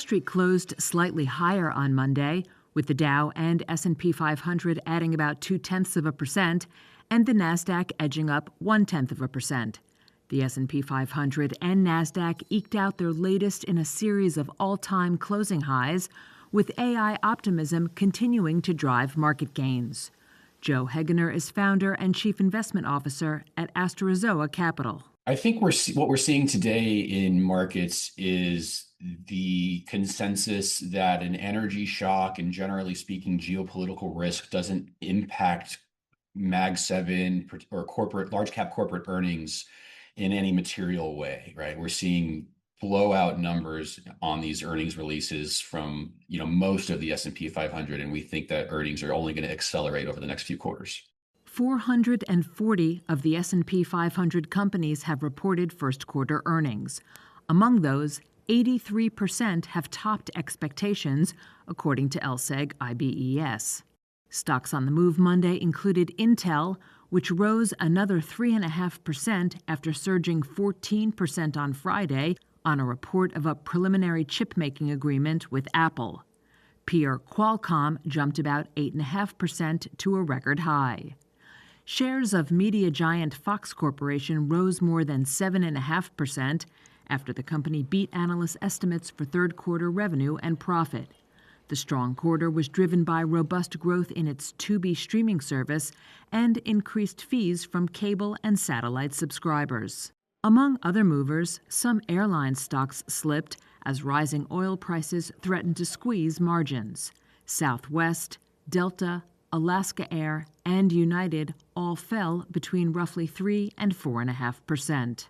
Street closed slightly higher on Monday, with the Dow and S&P 500 adding about 0.2% and the Nasdaq edging up 0.1%. The S&P 500 and Nasdaq eked out their latest in a series of all-time closing highs, with AI optimism continuing to drive market gains. Joe Hegener is founder and chief investment officer at Asterozoa Capital. I think what we're seeing today in markets is the consensus that an energy shock and, generally speaking, geopolitical risk doesn't impact Mag 7 or large cap corporate earnings in any material way, right? We're seeing blowout numbers on these earnings releases from most of the S&P 500, and we think that earnings are only going to accelerate over the next few quarters. 440 of the S&P 500 companies have reported first-quarter earnings. Among those, 83% have topped expectations, according to LSEG IBES. Stocks on the move Monday included Intel, which rose another 3.5% after surging 14% on Friday on a report of a preliminary chip-making agreement with Apple. Peer Qualcomm jumped about 8.5% to a record high. Shares of media giant Fox Corporation rose more than 7.5% after the company beat analyst estimates for third-quarter revenue and profit. The strong quarter was driven by robust growth in its Tubi streaming service and increased fees from cable and satellite subscribers. Among other movers, some airline stocks slipped as rising oil prices threatened to squeeze margins. Southwest, Delta, Alaska Air, and United all fell between roughly 3 and 4.5%.